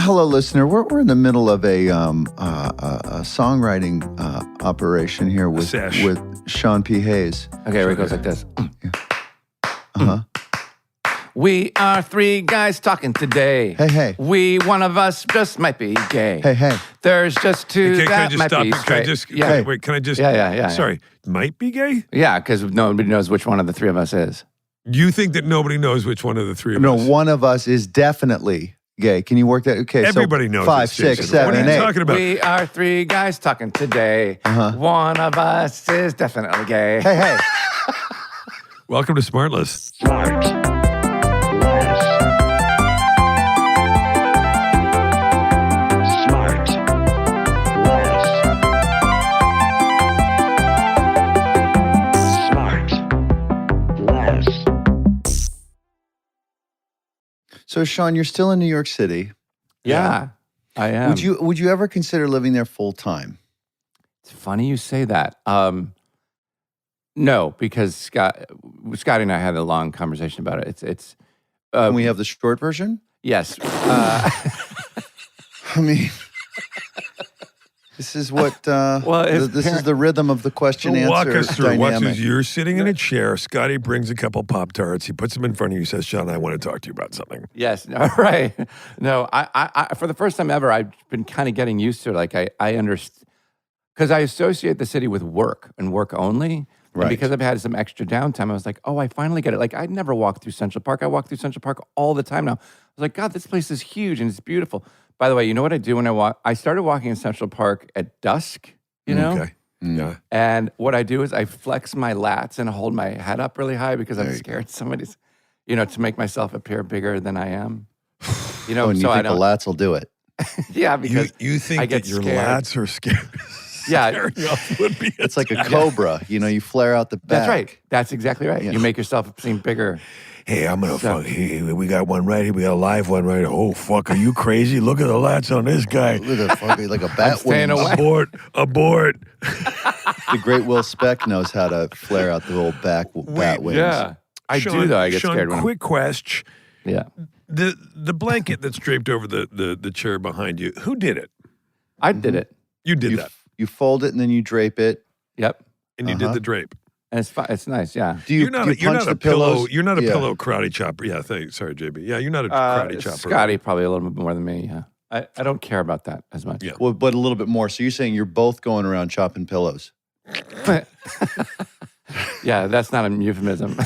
Hello, listener. We're in the middle of a songwriting operation here with Sean P. Hayes. Okay, where it goes like this. Uh-huh. We are three guys talking today. Hey. One of us just might be gay. Hey. There's just two that might be straight. Can I just... Yeah. Sorry, might be gay? Yeah, because nobody knows which one of the three of us is. You think that nobody knows which one of the three of us? No, one of us is definitely gay. Can you work that? Okay, everybody so knows. 5, 6, 7, What are you 8. talking about? We are three guys talking today. One of us is definitely gay. Hey. Welcome to SmartLess. So, Sean, you're still in New York City. Yeah, I am. Would you ever consider living there full time? It's funny you say that. No, because Scotty and I had a long conversation about it. It's. Can we have the short version? Yes. I mean, this is what. This is the rhythm of the question-answer Walk us through. dynamic. You're sitting in a chair. Scotty brings a couple Pop-Tarts. He puts them in front of you. He says, "Sean, I want to talk to you about something." Yes. No, right. No. I for the first time ever, I've been kind of getting used to it. Like I understand because I associate the city with work and work only. Right. And because I've had some extra downtime, I was like, oh, I finally get it. Like, I'd never walked through Central Park. I walk through Central Park all the time now. I was like, God, this place is huge and it's beautiful. By the way, you know what I do when I walk? I started walking in Central Park at dusk, you know? Okay. Yeah. And what I do is I flex my lats and hold my head up really high because I'm scared somebody's, to make myself appear bigger than I am. And you think the lats will do it? Yeah, because you think I get that your scared. lats are scared. Yeah. It's like a cobra. You flare out the back. That's right. That's exactly right. Yeah. You make yourself seem bigger. Hey, I'm going to fuck. Hey, we got one right here. We got a live one right here. Oh, fuck. Are you crazy? Look at the lats on this guy. Look at fucking like a bat staying wing. away. Abort. The great Will Speck knows how to flare out the little bat wings. Yeah. I do, though. I get scared when quick question. Yeah. The blanket that's draped over the chair behind you, who did it? I did it. You did that. You fold it and then you drape it. Yep. And you did the drape. And it's nice, yeah. You're not a pillow. You're not a pillow karate chopper. Yeah, sorry, JB. Yeah, you're not a karate chopper. Scotty probably a little bit more than me. Yeah, I don't care about that as much. Yeah. Well, but a little bit more. So you're saying you're both going around chopping pillows? Yeah, that's not a euphemism.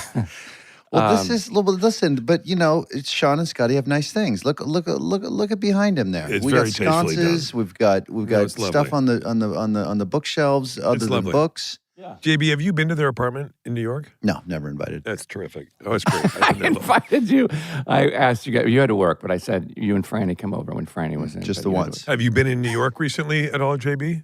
Well, listen, but it's Sean and Scotty have nice things. Look at behind him there. It's we very got sconces. tastefully We've got stuff on the bookshelves other than books. Yeah. JB, have you been to their apartment in New York? No, never invited. That's terrific. Oh, it's great. I invited you. I asked you guys. You had to work, but I said you and Franny come over when Franny was in. Just the once. Have you been in New York recently at all, JB?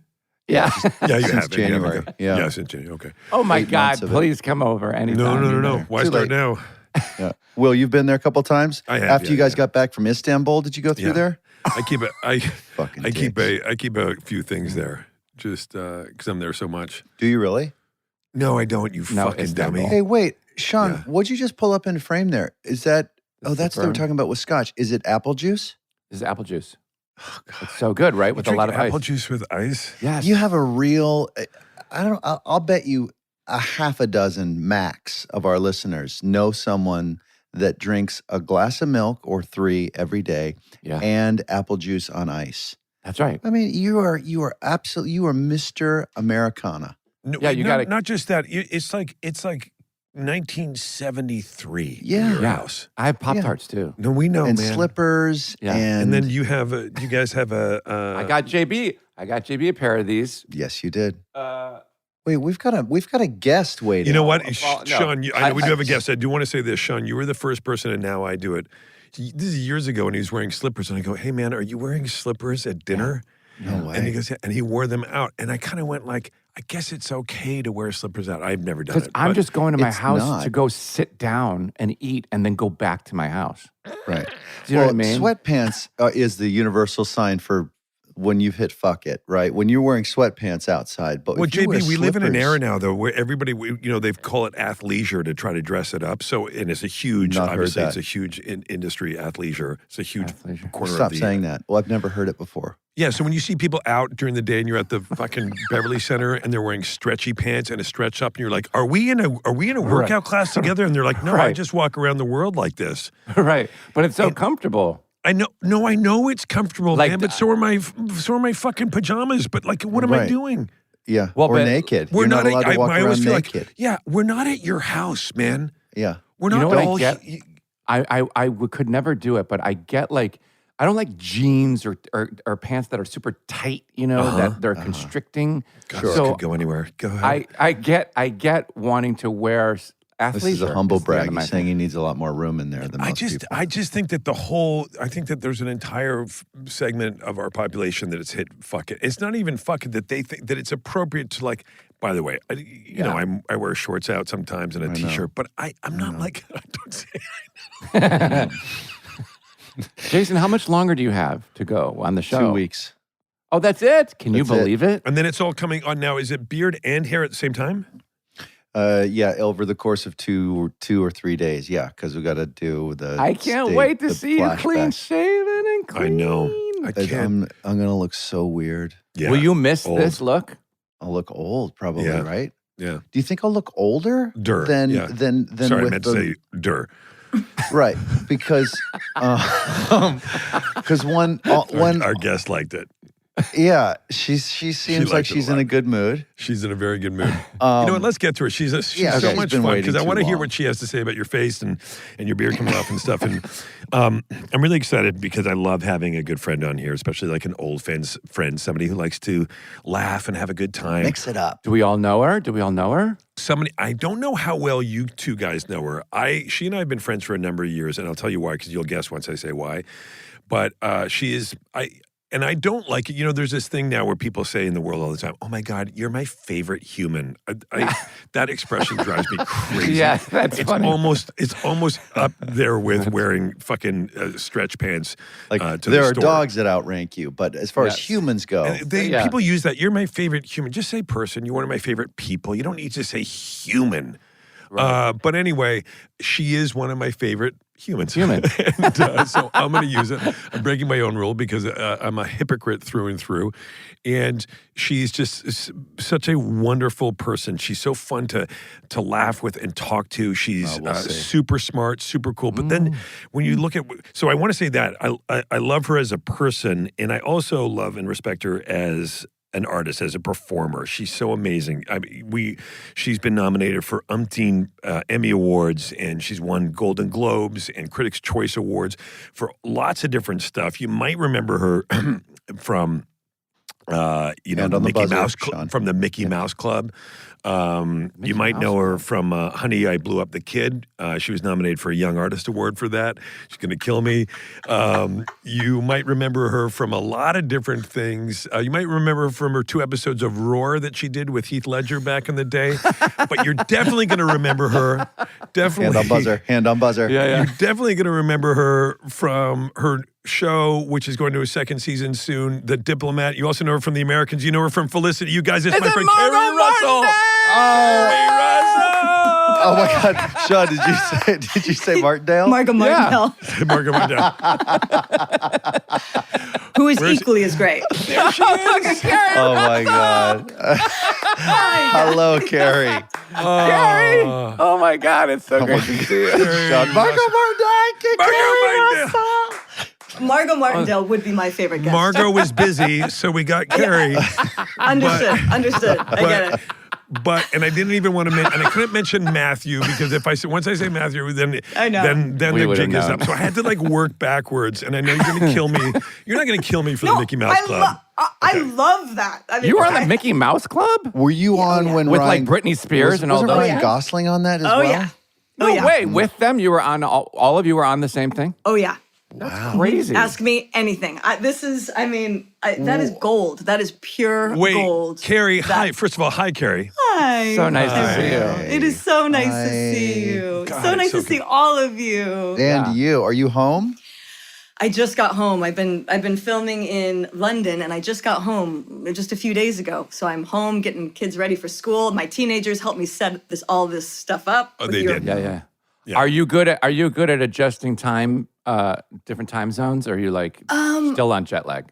Yeah. Yeah, you Since have. January. Yeah. Yeah. Since January. Okay. Oh my 8 God! months of it. Please come over anytime. No. Why Too start late. now? Yeah. Will, you've been there a couple times? I have. After you guys got back from Istanbul, did you go through there? I keep Fucking I keep dicks. a few things there just because I'm there so much. Do you really? No, I don't. You No, fucking Istanbul. dummy. Hey, wait, Sean, Yeah. what'd you just pull up in frame there? Is that? This is That's the what we're firm. talking about with scotch. Is it apple juice? This is apple juice. Oh, God. It's so good, right? With a lot of apple ice. juice with ice. Yes. You have a real. I don't know. I'll bet you a half a dozen max of our listeners know someone that drinks a glass of milk or 3 every day Yeah. and apple juice on ice. That's right. I mean, you are Mr. Americana. No, Yeah, you gotta- not just that. It's like 1973. Yeah. in your Yeah. house. I have Pop-Tarts too. No, we know, and man. slippers Yeah. And then you guys have a. I got JB a pair of these. yes, you did. Wait, we've got a guest waiting. You know what, Well, no. Sean? I know we do have a guest. I do want to say this, Sean. You were the first person, and now I do it. This is years ago, and he was wearing slippers, and I go, "Hey, man, are you wearing slippers at dinner?" No way. And he goes, yeah, and he wore them out, and I kind of went like, "I guess it's okay to wear slippers out." I've never done Because it. I'm but- just going to my it's house not. to go sit down and eat and then go back to my house. Right. Do you know what I mean? Sweatpants is the universal sign for when you've hit fuck it, right? When you're wearing sweatpants outside. But Well, if you wear JB, we live in an slippers- era now, though, where everybody, they call it athleisure to try to dress it up. So, and it's a huge, Not heard obviously, that. it's a huge industry, athleisure. It's a huge Athleisure. corner Stop of the. saying that. Well, I've never heard it before. Yeah, so when you see people out during the day and you're at the fucking Beverly Center and they're wearing stretchy pants and a stretch up, and you're like, "Are we in a workout class together?" And they're like, "No, I Right. just walk around the world like this." Right. But it's so comfortable. I know it's comfortable, Like, man, but so are my fucking pajamas. But like, what am I Right. doing? Yeah. Well, or but naked. We're You're not allowed to walk I always around feel naked. like, yeah, we're not at your house, man. Yeah. We're You not know what I all. get? Could never do it, but I get like I don't like jeans or pants that are super tight, that they're constricting. God, Sure. this So could go anywhere. Go ahead. I get wanting to wear athleisure. This is a humble the end brag. of my He's saying he needs a lot more room in there than most people. I just think that I think that there's an entire segment of our population that it's hit fuck it. It's not even fuck it that they think that it's appropriate to like. By the way, I wear shorts out sometimes and a t-shirt, but I'm not like. Don't say. Jason, how much longer do you have to go on the show? 2 weeks. Oh, that's it? Can you That's it. believe it? And then it's all coming on now. Is it beard and hair at the same time? Yeah, over the course of 2 or 3 days. Yeah, because we got to do the. I can't wait to the see you clean flashback. shaven and clean. I know. I can't. I'm gonna look so weird. Yeah. Will you miss Old. this look? I'll look old, probably, Yeah. right? Yeah. Do you think I'll look older Yeah. than Sorry, I with meant the, to say dur. right? Because one Our guest liked it. yeah, she seems like liked it a she's in lot. a good mood. She's in a very good mood. You know what? Let's get to her. She's yeah, so okay. much She's been fun waiting because I too want to hear long. what she has to say about your face and your beard coming off and stuff. And I'm really excited because I love having a good friend on here, especially like an old friend, somebody who likes to laugh and have a good time. Mix it up. Do we all know her? Somebody, I don't know how well you two guys know her. She and I have been friends for a number of years, and I'll tell you why because you'll guess once I say why. But she is and I don't like it. There's this thing now where people say in the world all the time, "Oh my God, you're my favorite human." That expression drives me crazy. Yeah, that's it's funny. It's almost up there with wearing fucking stretch pants. Like to there the are store. dogs that outrank you, but as far as Yes. humans go, And Yeah. people use that. You're my favorite human. Just say person. You're one of my favorite people. You don't need to say human. Right. But anyway, she is one of my favorite humans. Human. And, so I'm going to use it. I'm breaking my own rule because I'm a hypocrite through and through. And she's just such a wonderful person. She's so fun to laugh with and talk to. She's we'll see. super smart, super cool. But then when you look at, so I want to say that I love her as a person, and I also love and respect her as an artist, as a performer. She's so amazing. She's been nominated for umpteen Emmy Awards, and she's won Golden Globes and Critics' Choice Awards for lots of different stuff. You might remember her from Hand on the Mickey buzzer, Mouse Sean. from the Mickey Mouse Club. You might Mouse know her Club. from Honey, I Blew Up the Kid. She was nominated for a Young Artist Award for that. She's going to kill me. You might remember her from a lot of different things. You might remember her from her 2 episodes of Roar that she did with Heath Ledger back in the day. But you're definitely going to remember her. Definitely. hand on buzzer, hand on buzzer. Yeah. You're definitely going to remember her from her show, which is going to a second season soon, The Diplomat. You also know her from The Americans. You know her from Felicity. You guys, it's my it friend Margo Keri Russell. Keri Russell. Oh my God, Sean, did you say Martindale? Margo Martindale, Margo Martindale. who is Where's- equally as great. There she is. Oh my God. Hello, Carrie. Carrie! Oh my God, it's so great to see you. Sean, Margo Martindale. Margo Martindale. Margo Martindale would be my favorite guest. Margo was busy, so we got Keri. Understood. I get it. And I didn't even want to mention, and I couldn't mention Matthew because once I say Matthew, then I know. then We the would've jig is known. up. So I had to work backwards, and I know you're going to kill me. You're not going to kill me for the Mickey Mouse Club. I love that. I mean, You were on the Mickey Mouse Club? Were you on when With Ryan, like Britney Spears and all wasn't those? Ryan Gosling on that as Oh well? yeah. No way. With them, you were on, all of you were on the same thing? Oh yeah. Crazy. Ask me anything. That is gold. That is pure Wait, gold. Keri, hi. First of all, hi, Keri. Hi. So nice to see you. It is so nice to Hi. see you. God, so it's nice so to see all of you. And you, are you home? I just got home. I've been filming in London, and I just got home just a few days ago. So I'm home getting kids ready for school. My teenagers helped me set all this stuff up. Oh, they did. Yeah. Yeah. Are you good at adjusting time, different time zones? Or are you like still on jet lag?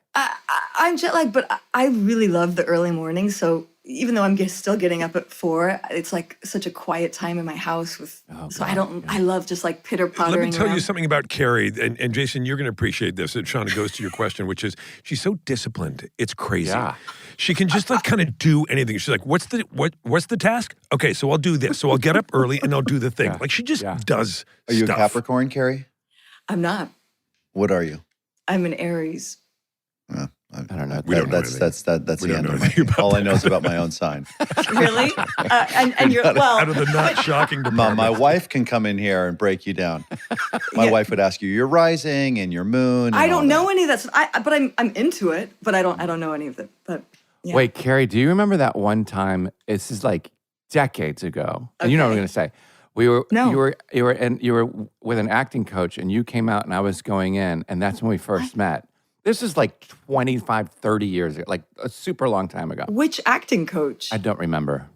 I'm jet lagged, but I really love the early mornings. So even though I'm still getting up at 4, it's like such a quiet time in my house. I love just like pitter pattering. Let me tell around. you something about Keri, and Jason, you're going to appreciate this. And Sean, it goes to your question, which is she's so disciplined. It's crazy. Yeah. She can just like kind of do anything. She's like, what's the task? Okay, so I'll do this. So I'll get up early and I'll do the thing. Yeah. Like she just does Are you stuff. a Capricorn, Keri? I'm not. What are you? I'm an Aries. I don't know. We don't know That's anything. the We don't end know of anything it. about All I know is about my own sign. Really? And you're well. Out of the not shocking department. My wife can come in here and break you down. My wife would ask you your rising and your moon. And I don't all know that. any of that stuff. But I'm into it. But I don't know any of it. But yeah. Wait, Keri, do you remember that one time? This is like decades ago. And you know what I'm going to say. We were No. you were with an acting coach, and you came out, and I was going in, and that's when we first met. This is like 25, 30 years ago, like a super long time ago. Which acting coach? I don't remember,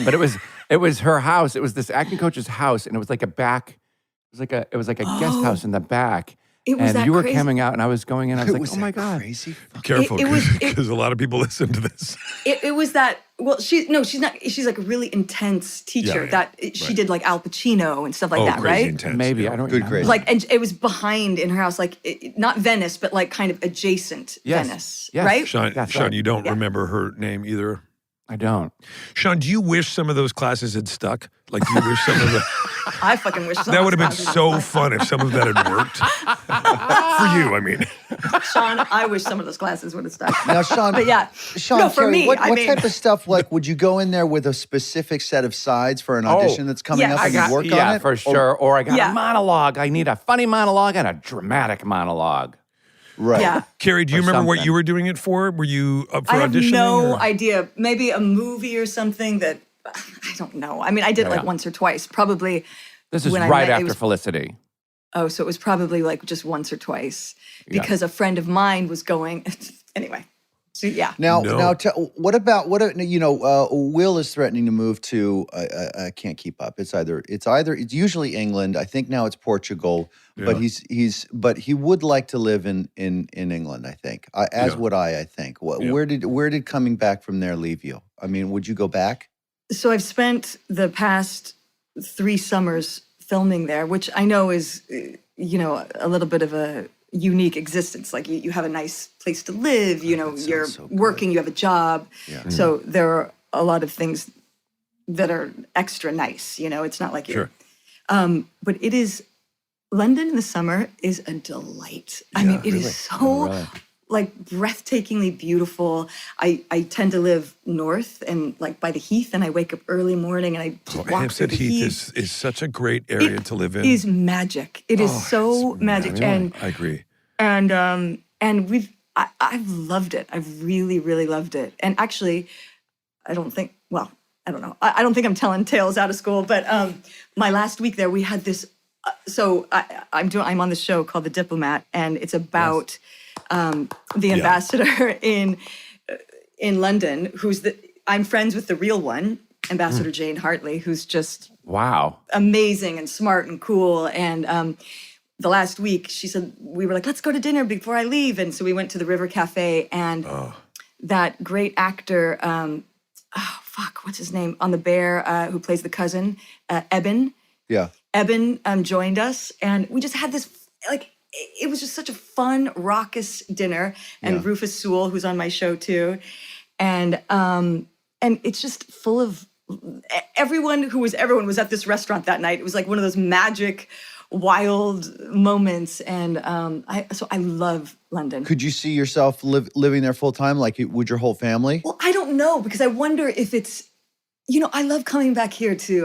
but it was her house. It was this acting coach's house, and it was like a back. It was like a guest house in the back. It was and that you were crazy. coming out, and I was going in. I was like, Was oh my that god, crazy? Careful, It was- because a lot of people listen to this. It was that. Well, she's not. She's like a really intense teacher. Yeah, She right. did like Al Pacino and stuff like that, crazy right? intense. maybe yeah. I don't Good remember. grace. Like, and it was behind in her house, like not Venice, but like kind of adjacent Yes. Venice, Yes. right? Sean, That's Sean, right. you don't remember her name either? I don't. Sean, do you wish some of those classes had stuck? Like, do you wish some of the... I fucking wish That would have been so fun if some of that had worked. For you, I mean. Sean, I wish some of those classes would have stuck. Now, Sean, But yeah, Sean, no, for Keri, me, what I mean, type of stuff, like, would you go in there with a specific set of sides for an audition that's coming yes. up and you work on it? Yeah, for sure. Or I got Yeah. a monologue. I need a funny monologue and a dramatic monologue. Right. yeah. Keri, do you Or remember what something. you were doing it for? Were you up for I have auditioning? no or- idea. Maybe a movie or something that I don't know. I mean, I did it like Yeah. once or twice. Probably. This is when I right met- it after was- Felicity. Oh, so it was probably like just once or twice Yeah. because a friend of mine was going. Anyway, so yeah. Now, No. what about Will is threatening to move to? I can't keep up. It's usually England. I think now it's Portugal. But Yeah. but he would like to live in England. I think, as Yeah. would I. I think. Yeah. Where did coming back from there leave you? I mean, would you go back? So I've spent the past 3 summers filming there, which I know is, a little bit of a unique existence. Like you have a nice place to live, you're so good. working, you have a job. Yeah. So there are a lot of things that are extra nice, it's not like you're, Sure. but it is, London in the summer is a delight. I mean, it is so Really? like breathtakingly beautiful. I tend to live north and like by the Heath, and I wake up early morning and I just walk through Hampstead the Heath is such a great area to live in. It is magic. It is so it's magic, I agree. and I've loved it. I've really, really loved it. And actually, I don't think. Well, I don't know. I don't think I'm telling tales out of school. But my last week there, we had this. So I'm on this show called The Diplomat, and it's about the ambassador in London, I'm friends with the real one, Ambassador Jane Hartley, who's just Wow. amazing and smart and cool. And the last week, she said, we were like, let's go to dinner before I leave. And so we went to the River Cafe, and that great actor, what's his name? On The Bear, who plays the cousin, Eben. Yeah. Eben joined us, and we just had this, like, it was just such a fun, raucous dinner. And Rufus Sewell, who's on my show too. And it's just full of everyone was at this restaurant that night. It was like one of those magic, wild moments. And I love London. Could you see yourself living there full time? Like, would your whole family? Well, I don't know, because I wonder if it's I love coming back here too.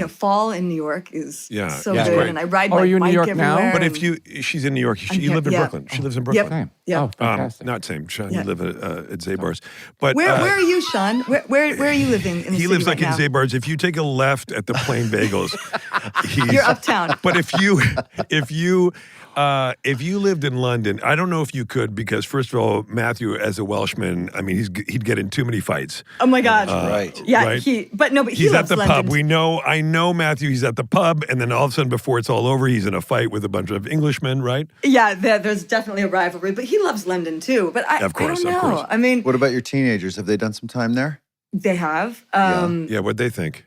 Fall in New York is so Yeah, good, great. and I ride Oh, my are you in New bike York now? everywhere. But and she's in New York. You here, live in yeah. Brooklyn. She lives in Brooklyn. Same. Yeah. Oh, fantastic. Not same. Sean, Yeah. you live at Zabar's. But where are you, Sean? Where are you living in the he city lives right like now? in Zabar's. If you take a left at the Plain Bagels, You're uptown. But if you lived in London, I don't know if you could, because first of all, Matthew, as a Welshman, I mean, he'd get in too many fights. Oh my God. Right. Yeah. Right? He He's loves at the London. pub. I know Matthew. He's at the pub, and then all of a sudden, before it's all over, he's in a fight with a bunch of Englishmen. Right? Yeah, there's definitely a rivalry, but he loves London too. But I Of course, don't of know. course. I mean, What about your teenagers? Have they done some time there? they have. Yeah. What'd they think?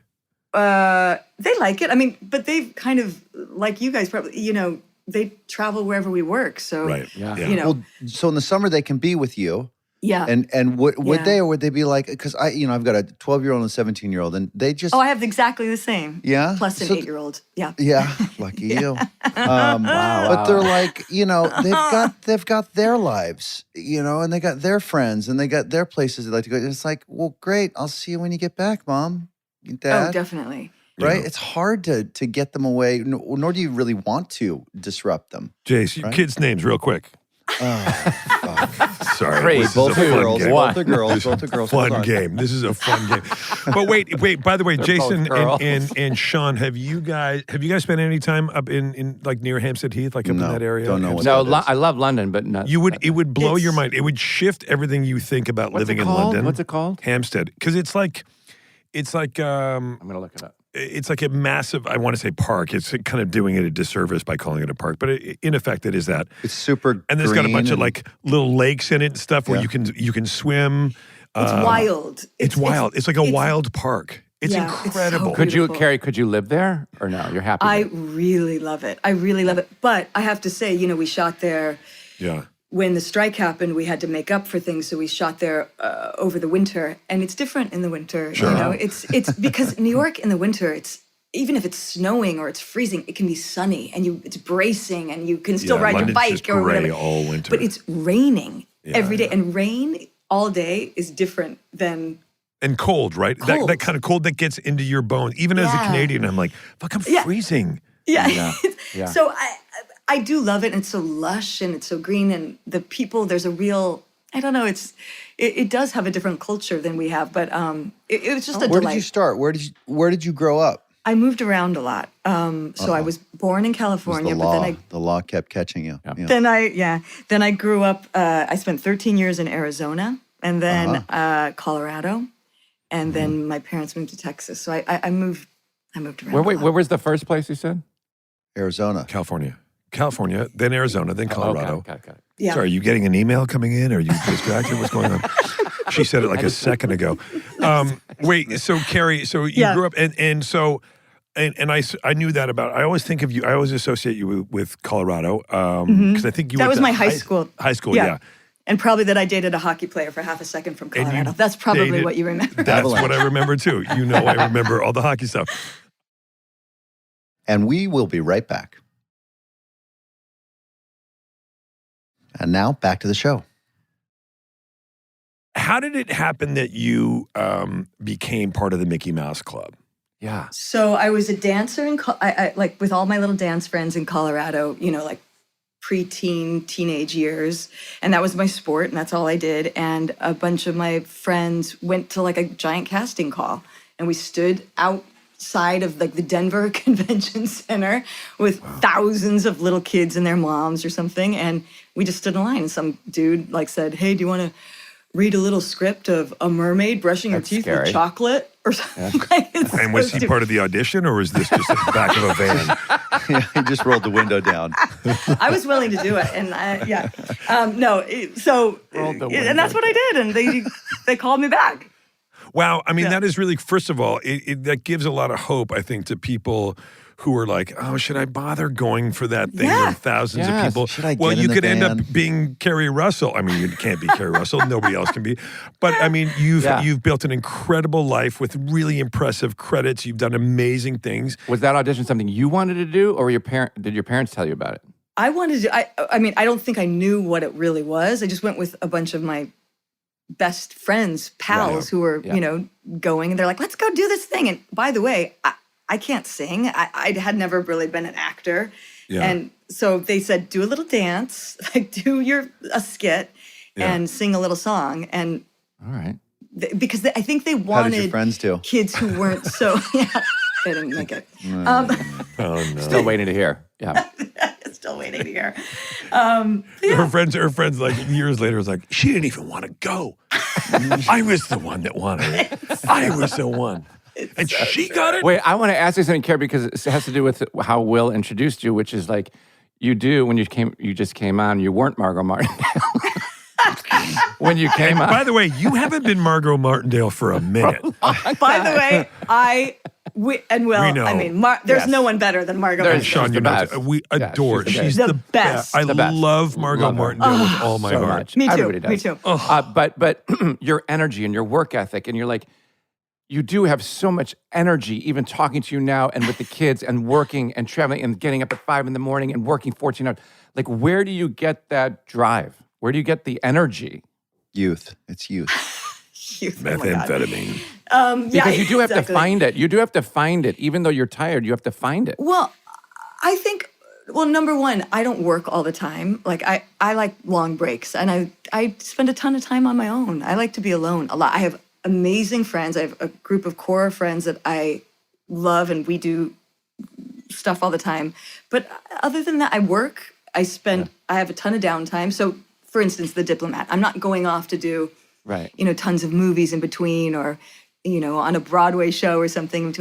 They like it. I mean, but they've kind of, like you guys probably, they travel wherever we work. So, Right. Yeah. Well, so in the summer they can be with you. yeah. And would Yeah. they, or would they be like, because I've got a 12-year-old and a 17-year-old, and they just, Oh, I have exactly the same. Yeah? Plus an So 8-year-old. Yeah. yeah, lucky you. Wow. But they're like, they've got their lives, and they got their friends, and they got their places they like to go. And it's like, well, great. I'll see you when you get back, Mom, Dad. Oh, definitely. Right? Yeah. It's hard to get them away, nor do you really want to disrupt them. Jace, your Right? kids' names, real quick. Oh, fuck. Sorry, Three, this is Both a are fun girls. game. One. Both are girls. Both are girls. Hold Fun on. game. This is a fun game. But wait. By the way, They're Jason both girls. and Sean, have you guys spent any time up in like near Hampstead Heath, like up No, in that area? don't know what No, that is. I love London, but not. It would blow your It's- mind. It would shift everything you think about What's living it in called? London. What's it called? Hampstead, because it's like I'm gonna look it up. it's like a massive, I want to say park. It's kind of doing it a disservice by calling it a park, but in effect, it is that. It's super And there's got a green bunch of and- like little lakes in it and stuff where Yeah. you can swim. It's wild. It's wild. It's like a wild park. It's Yeah, it's so incredible. Could you, Beautiful. Keri? Could you live there or no? You're happy. I there? really love it. I really love it. But I have to say, we shot there Yeah. when the strike happened. We had to make up for things, so we shot there over the winter, and it's different in the winter. Sure. It's because New York in the winter, it's even if it's snowing or it's freezing, it can be sunny and it's bracing, and you can still Yeah, ride your London's bike just or gray whatever. all winter. But it's raining every day, yeah. and rain all day is different than. And cold, right? Cold. That kind of cold that gets into your bones. Even as a Yeah. Canadian, I'm like, fuck, I'm Yeah. freezing. Yeah. Yeah. So I do love it, and it's so lush and it's so green, and the people, there's a real, I don't know, it does have a different culture than we have, but it was just a Where delight. did you start? Where did you grow up? I moved around a lot. So I was born in It was California, the but law. then The law kept catching you. Yeah. then I grew up, I spent 13 years in Arizona, and then Colorado, and then my parents moved to Texas. So I moved around. Where was the first place you said? Arizona. California, then Arizona, then Colorado. Got it. Yeah. Sorry, are you getting an email coming in? Are you distracted? What's going on? She said it like a second ago. Wait, so Keri, so you Yeah. grew up, and so, and I knew that about. I always think of you. I always associate you with Colorado because I think you. That went was to my high school. High school, yeah. And probably that I dated a hockey player for half a second from And you Colorado. That's probably dated- what you remember. That's what I remember too. You know, I remember all the hockey stuff. And we will be right back. And now back to the show. How did it happen that you became part of the Mickey Mouse Club? Yeah. So I was a dancer I like with all my little dance friends in Colorado, like preteen, teenage years. And that was my sport, and that's all I did. And a bunch of my friends went to like a giant casting call, and we stood outside of like the Denver Convention Center with thousands of little kids and their moms or something. And we just stood in line, and some dude like said, "Hey, do you want to read a little script of a mermaid brushing That's her teeth scary. with chocolate?" Or something. Like, it's And so was he stupid. part of the audition, or was this just at the back of a van? He just rolled the window down. I was willing to do it, and and that's what I did, and they called me back. Wow, I mean, that is really, first of all, that gives a lot of hope, I think, to people who are like, oh, should I bother going for that thing? Yeah. There are thousands of Yes. people. Should I well, get in you the could end up van? being Keri Russell. I mean, you can't be Keri Russell. Nobody else can be. But I mean, you've built an incredible life with really impressive credits. You've done amazing things. Was that audition something you wanted to do, or did your parents tell you about it? I wanted to. I mean, I don't think I knew what it really was. I just went with a bunch of my best friends, pals who were, you know, going, and they're like, let's go do this thing. And by the way, I can't sing. I had never really been an actor. Yeah. And so they said, do a little dance, like do a skit and sing a little song. And All right. because I think they How did your wanted friends do? kids who weren't so, they didn't make it. Oh no. Still waiting to hear. Yeah. Still waiting to hear. Her friends like years later was like, she didn't even want to go. I was the one that wanted it. I was the one. And she got it? Wait, I want to ask you something, Keri, because it has to do with how Will introduced you, which is like you just came on, you weren't Margo Martindale. When you came on. By the way, you haven't been Margo Martindale for a minute. By the way, we know. I mean, there's no one better than Margo There's Martindale. Sean, you know, best. we adore. she's the She's best. the The best. I The best. love Margo Love her. Martindale with all my so heart. much. Me too. Everybody does. Me too. But your energy and your work ethic, and you're like, you do have so much energy, even talking to you now and with the kids and working and traveling and getting up at 5 a.m. and working 14 hours. Like, where do you get that drive? Where do you get the energy? Youth. It's youth. Youth, oh my God. Methamphetamine. Because you do have to exactly. find it. You do have to find it. Even though you're tired, you have to find it. Well, I think, number one, I don't work all the time. Like, I like long breaks, and I spend a ton of time on my own. I like to be alone a lot. I have amazing friends. I have a group of core friends that I love, and we do stuff all the time. But other than that, I work. I have a ton of downtime. So, for instance, The Diplomat. I'm not going off to do, Right. tons of movies in between, or, on a Broadway show or something.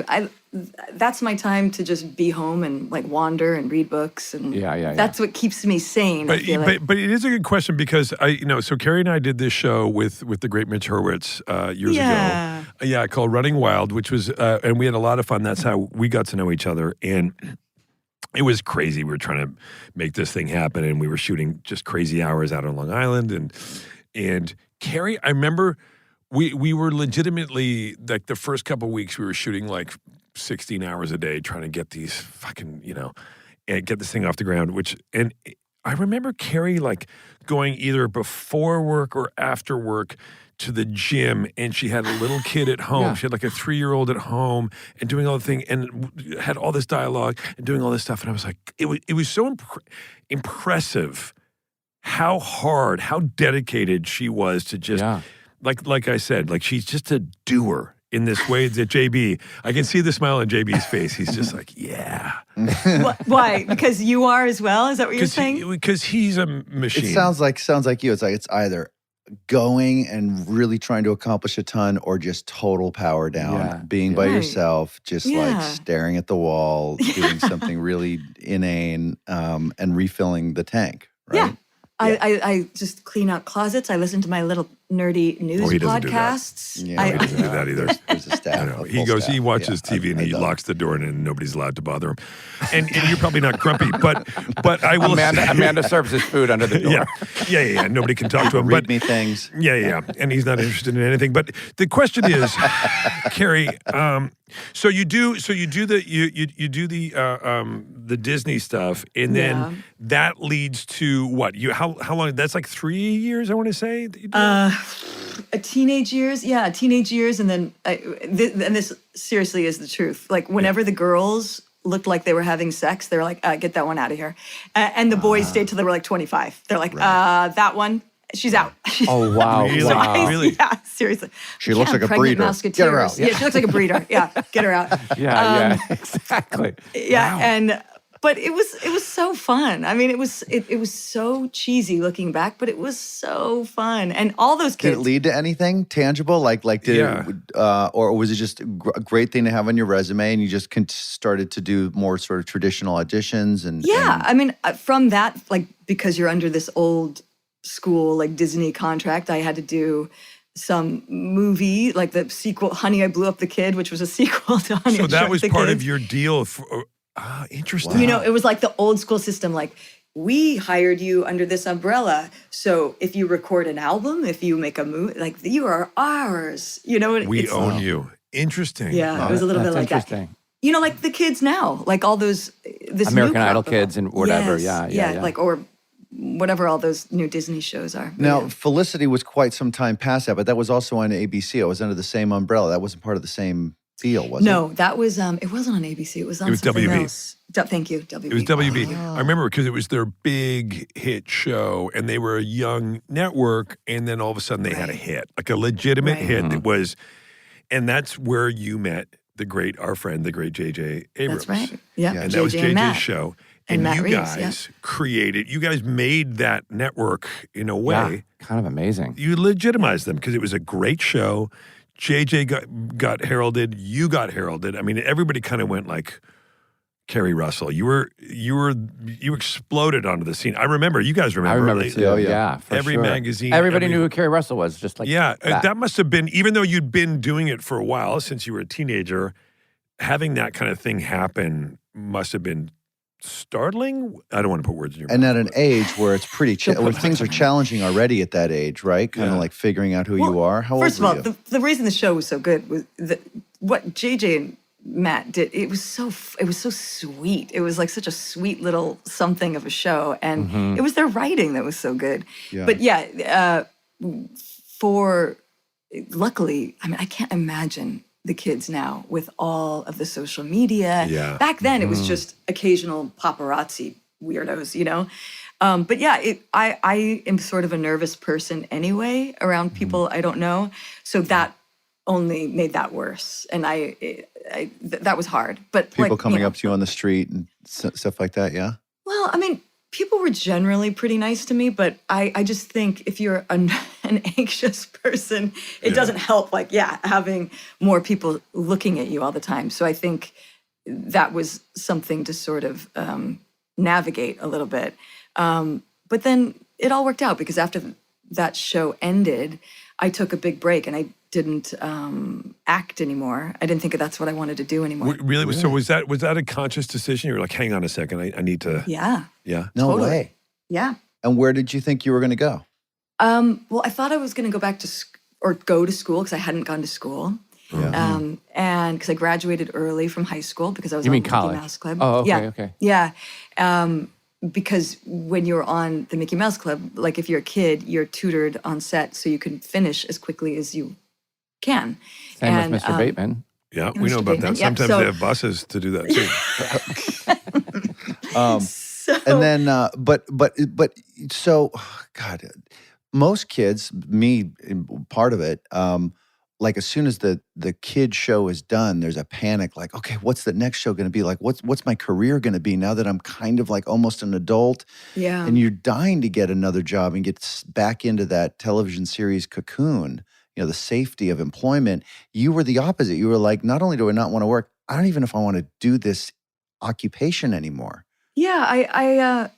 That's my time to just be home and like wander and read books, and that's what keeps me sane. I feel like. But it is a good question because so Keri and I did this show with the great Mitch Hurwitz years ago. Yeah, called Running Wild, which was and we had a lot of fun. That's how we got to know each other, and it was crazy. We were trying to make this thing happen, and we were shooting just crazy hours out on Long Island. And Keri, I remember we were legitimately, like, the first couple of weeks we were shooting like 16 hours a day trying to get these fucking, and get this thing off the ground. And I remember Keri like going either before work or after work to the gym, and she had a little kid at home. Yeah. She had like a 3-year-old at home, and doing all the thing, and had all this dialogue and doing all this stuff. And I was like, it was so impressive how hard, how dedicated she was to just, like I said, like she's just a doer in this way that JB, I can see the smile on JB's face. He's just like, yeah. Why? Because you are as well? Is that what you're saying? Because he's a machine. It sounds like you. It's like it's either going and really trying to accomplish a ton, or just total power down, being by yourself, just like staring at the wall, doing something really inane, and refilling the tank. Right? Yeah. I just clean out closets. I listen to my little nerdy news he doesn't do that. podcasts. Yeah, he doesn't do that either. There's a staff. I know. a He full goes, staff. he watches TV and he locks the door and nobody's allowed to bother him. And you're probably not grumpy, but I will Amanda serves his food under the door. Yeah. Nobody can talk to him. Read me things. Yeah. And he's not interested in anything. But the question is, Keri, so you do the Disney stuff, and then that leads to what? How long? That's like 3 years, I want to say. That you did? Teenage years, and then and this seriously is the truth. Like whenever the girls looked like they were having sex, they were like, "Get that one out of here," and the boys stayed till they were like 25. They're like, "That one, she's out." Oh, wow. Really? Wow. Really? Yeah, seriously. She looks like a Pregnant breeder. Musketeers. Get her out. Yeah, she looks like a breeder. Yeah, get her out. Yeah, exactly. Yeah, but it was so fun. I mean, it was so cheesy looking back, but it was so fun. And all those Did kids. it lead to anything tangible? Like did it, or was it just a great thing to have on your resume, and you just started to do more sort of traditional auditions? And I mean, from that, like, because you're under this old school like Disney contract, I had to do some movie, like the sequel, Honey, I Blew Up the Kid, which was a sequel to Honey, So I that Shrunk was the part Kid. of your deal. Interesting. You know, it was like the old school system, like, we hired you under this umbrella. So if you record an album, if you make a movie, like, you are ours. You know, We own you. Interesting. Yeah, it was a little bit like that. You know, like the kids now, like all this American new crop Idol of kids them. and whatever. Yes, Yeah. like, or whatever all those new Disney shows are. But Now, yeah. Felicity was quite some time past that, but that was also on ABC. It was under the same umbrella. That wasn't part of the same deal, was it? No, that was, it wasn't on ABC. It was on something WB. else. Thank you, WB. It was WB. I remember because it was their big hit show, and they were a young network, and then all of a sudden they had a hit, like a legitimate hit that was, and that's where you met the great J.J. Abrams. That's right. Yeah. And that was JJ and Matt. JJ's show. And Matt you Reeves, guys you guys made that network in a way. Yeah, kind of amazing. You legitimized them because it was a great show. JJ got heralded. You got heralded. I mean, everybody kind of went like Keri Russell. You exploded onto the scene. I remember. You guys remember? I remember like, too. Oh, yeah. Yeah, for every sure. magazine. Everybody knew who Keri Russell was. Just like that must have been, even though you'd been doing it for a while since you were a teenager, having that kind of thing happen must have been startling. I don't want to put words in your mouth. And at an age where it's pretty, where things are challenging already at that age, right? Kind of like figuring out who you are. How old First of all, were you? the reason the show was so good was what JJ and Matt did. It was so sweet. It was like such a sweet little something of a show, and it was their writing that was so good. Yeah. But luckily, I mean, I can't imagine the kids now with all of the social media. Yeah. Back then, it was just occasional paparazzi weirdos, you know? But yeah, I am sort of a nervous person anyway around people I don't know. So that only made that worse. And that was hard. But People coming up to you on the street and stuff like that, yeah? Well, I mean, people were generally pretty nice to me, but I just think if you're an anxious person, it doesn't help, like, having more people looking at you all the time. So I think that was something to sort of navigate a little bit. But then it all worked out because after that show ended, I took a big break and I didn't act anymore. I didn't think that's what I wanted to do anymore. Really? So was that a conscious decision? You were like, hang on a second, I need to. Yeah. Yeah. No Totally. way. Yeah. And where did you think you were going to go? Well, I thought I was going to go back to go to school because I hadn't gone to school. Yeah. And because I graduated early from high school because I was You on mean the college? Mickey Mouse Club. Oh, okay, okay. Yeah. Because when you're on the Mickey Mouse Club, like if you're a kid, you're tutored on set so you can finish as quickly as you can. Same with Mr. Bateman. Yeah, we know Mr. about Bateman, that. yep, Sometimes so- they have buses to do that too. And then, so, God, most kids, me, part of it, like as soon as the kid show is done, there's a panic, like, okay, what's the next show going to be? Like, what's my career going to be now that I'm kind of like almost an adult? Yeah. And you're dying to get another job and get back into that television series cocoon, you know, the safety of employment. You were the opposite. You were like, not only do I not want to work, I don't even know if I want to do this occupation anymore. Yeah,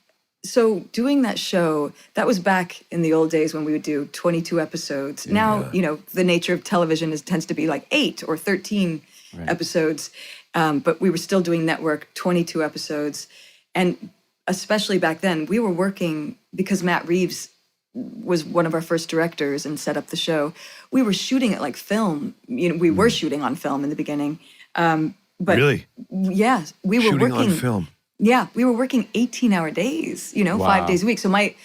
so doing that show, that was back in the old days when we would do 22 episodes. Now, you know, the nature of television tends to be like 8 or 13 episodes. But we were still doing network 22 episodes. And especially back then, we were working because Matt Reeves was one of our first directors and set up the show. We were shooting it like film. You know, we were shooting on film in the beginning. But Really? yeah, we were Shooting working on film. Yeah, we were working 18-hour days, you know, 5 days a week. So my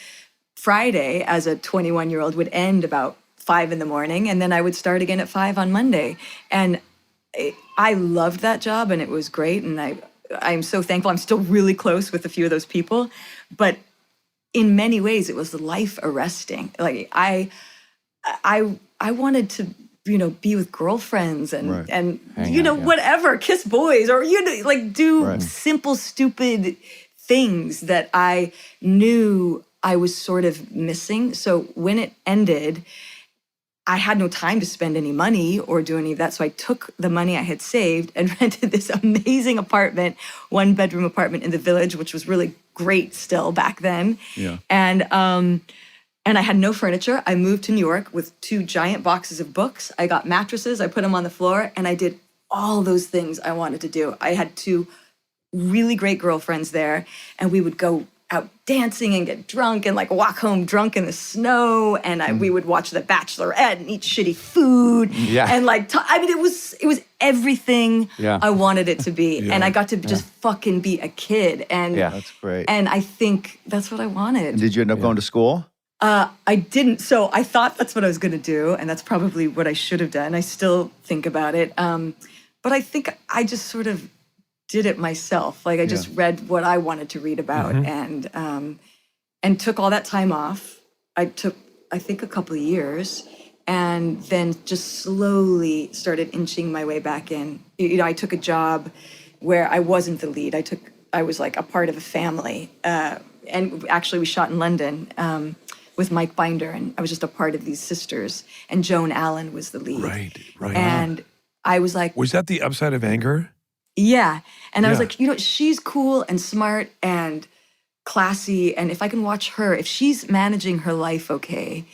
Friday as a 21-year-old would end about 5 in the morning, and then I would start again at 5 on Monday. And I loved that job, and it was great. And I'm so thankful. I'm still really close with a few of those people. But in many ways, it was life arresting. Like I wanted to, you know, be with girlfriends and you know, whatever, kiss boys, or, you know, like do simple, stupid things that I knew I was sort of missing. So when it ended, I had no time to spend any money or do any of that. So I took the money I had saved and rented this amazing apartment, 1-bedroom apartment in the Village, which was really great still back then. Yeah. And I had no furniture. I moved to New York with 2 giant boxes of books. I got mattresses. I put them on the floor, and I did all those things I wanted to do. I had 2 really great girlfriends there, and we would go out dancing and get drunk and like walk home drunk in the snow. And we would watch The Bachelorette and eat shitty food. Yeah. And like, I mean, it was everything I wanted it to be. Yeah. And I got to just fucking be a kid. And That's great. And I think that's what I wanted. And did you end up going to school? I didn't. So I thought that's what I was going to do. And that's probably what I should have done. I still think about it. But I think I just sort of did it myself. Like I just read what I wanted to read about and took all that time off. I took, I think, a couple of years and then just slowly started inching my way back in. You know, I took a job where I wasn't the lead. I was like a part of a family. And actually we shot in London with Mike Binder, and I was just a part of these sisters, and Joan Allen was the lead. Right. And I was like, was that the upside of Anger? yeah. And I was like, you know, she's cool and smart and classy. And if I can watch her, if she's managing her life okay,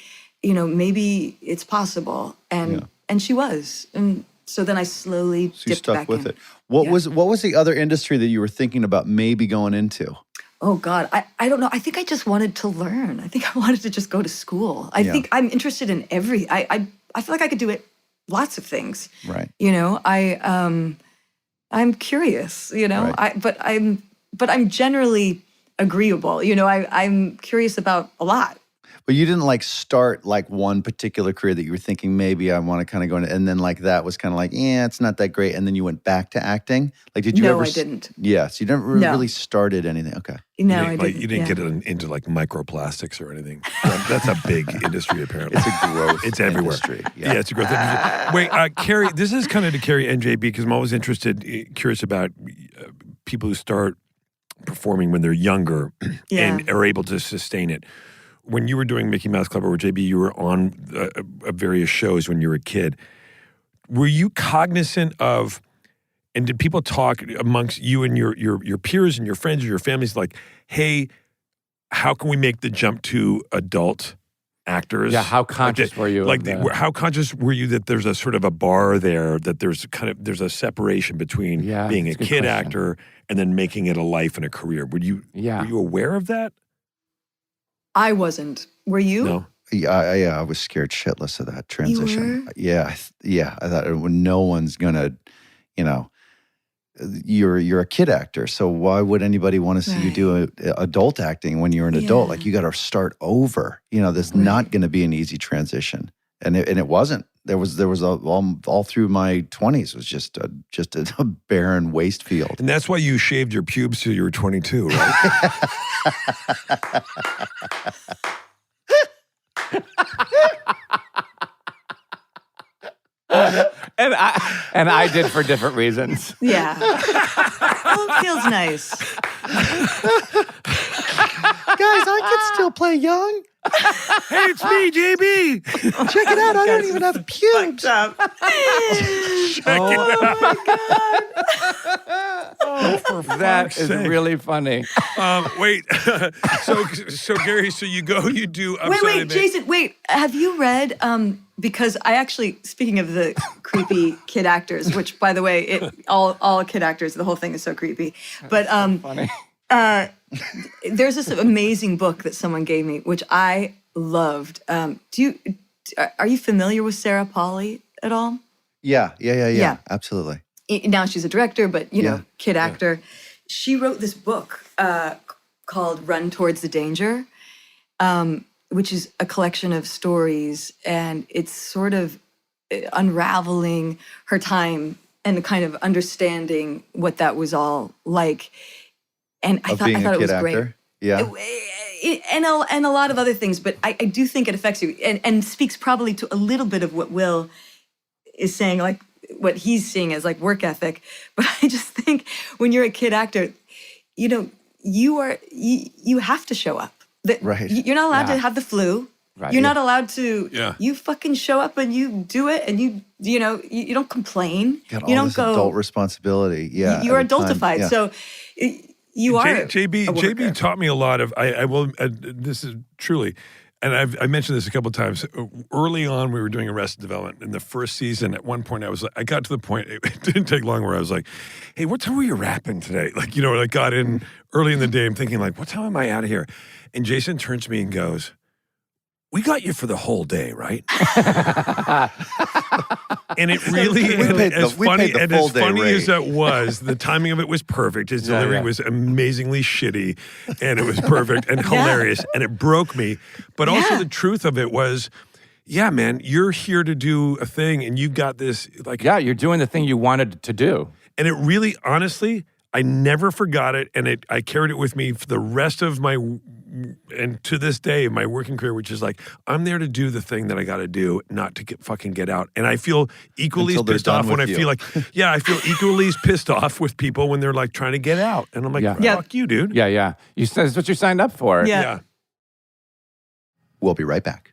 you know, maybe it's possible. And she was. And so then I slowly So you dipped stuck back with in. it. What was the other industry that you were thinking about maybe going into? Oh God, I don't know. I think I just wanted to learn. I think I wanted to just go to school. I think I'm interested in I feel like I could do it lots of things. Right. You know, I'm curious, you know, Right. but I'm generally agreeable. You know, I'm curious about a lot. But you didn't like start like one particular career that you were thinking maybe I want to kind of go into, and then like that was kind of like, it's not that great. And then you went back to acting. Like, did you No, ever? I didn't. Yes, you never really started anything. Okay. No, I didn't. You didn't get into like microplastics or anything. That's a big industry, apparently. It's a growth. It's everywhere. Industry. Yeah, it's a growth industry. Wait, Keri, this is kind of to Keri and JB because I'm always curious about people who start performing when they're younger and are able to sustain it. When you were doing Mickey Mouse Club or JB, you were on various shows when you were a kid. Were you cognizant of, and did people talk amongst you and your peers and your friends or your families like, hey, how can we make the jump to adult actors? Yeah, how conscious were you? How conscious were you that there's a sort of a bar there, that there's a separation between being a kid question. actor and then making it a life and a career? Were you aware of that? I wasn't. Were you? No. I was scared shitless of that transition. You were? Yeah. I thought no one's gonna, you know, you're a kid actor, so why would anybody want to see you do adult acting when you're an adult? Like you got to start over. You know, there's not going to be an easy transition, and it wasn't. There was all through my 20s was just a barren waste field. And that's why you shaved your pubes till you were 22, right? and I did for different reasons. Yeah. Well, it feels nice. Guys, I can still play young. Hey, it's me, JB. Check it out. I don't even have pubes. Oh For That fuck's is sake. really funny. Wait. So Gary, so you do upside Wait, Jason, wait. Have you read, because I actually, speaking of the creepy kid actors, which by the way, all kid actors, the whole thing is so creepy. But Funny. there's this amazing book that someone gave me, which I loved. Are you familiar with Sarah Polley at all? Yeah. Yeah. Absolutely. Now she's a director, but you know, kid actor. She wrote this book called Run Towards the Danger, which is a collection of stories, and it's sort of unraveling her time and kind of understanding what that was all like. And I thought it was great. Yeah. And a lot of other things, but I do think it affects you and speaks probably to a little bit of what Will is saying, like what he's seeing as like work ethic. But I just think when you're a kid actor, you know, you have to show up. Right. You're not allowed to have the flu. Right. You're not allowed to. Yeah. You fucking show up and you do it, and you know you don't complain. Got all you don't this go. adult responsibility. Yeah. You're at the time. adultified. Yeah. So you are. JB a worker. taught me a lot of. I will. This is truly. and I mentioned this a couple of times. Early on, we were doing Arrested Development. In the first season, at one point, I got to the point, it didn't take long, where I was like, hey, what time were you rapping today? Like, I got in early in the day. I'm thinking, like, what time am I out of here? And Jason turns to me and goes, we got you for the whole day, right? And it really, as funny as that was, the timing of it was perfect. His delivery was amazingly shitty, and it was perfect and hilarious, and it broke me. But also the truth of it was, yeah, man, you're here to do a thing, and you got this, like... Yeah, you're doing the thing you wanted to do. And it really, honestly, I never forgot it, and I carried it with me for the rest of and to this day, my working career, which is like, I'm there to do the thing that I got to do, not to get out. And I feel equally as pissed off when I feel like, I feel equally as pissed off with people when they're like trying to get out. And I'm like, fuck you, dude. Yeah. That's what you signed up for. Yeah. We'll be right back.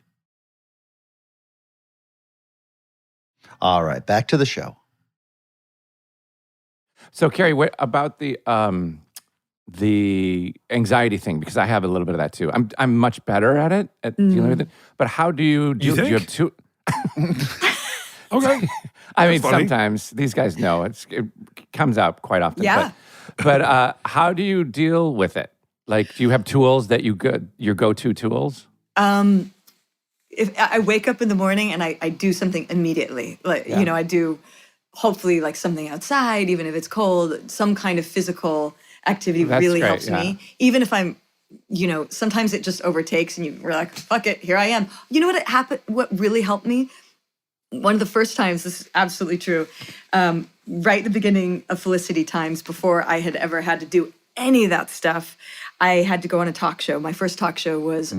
All right, back to the show. So, Keri, what about the anxiety thing? Because I have a little bit of that too. I'm much better at it, at dealing with it. But how do you deal? You do you have two? Okay. I mean, funny. sometimes these guys know it comes out quite often. Yeah. But how do you deal with it? Like, do you have tools that your go-to tools? If I wake up in the morning and I do something immediately, like I do. Hopefully, like something outside, even if it's cold, some kind of physical activity really helps me. Even if I'm, sometimes it just overtakes and you're like, fuck it, here I am. You know what happened? What really helped me? One of the first times, this is absolutely true, right at the beginning of Felicity times, before I had ever had to do any of that stuff, I had to go on a talk show. My first talk show was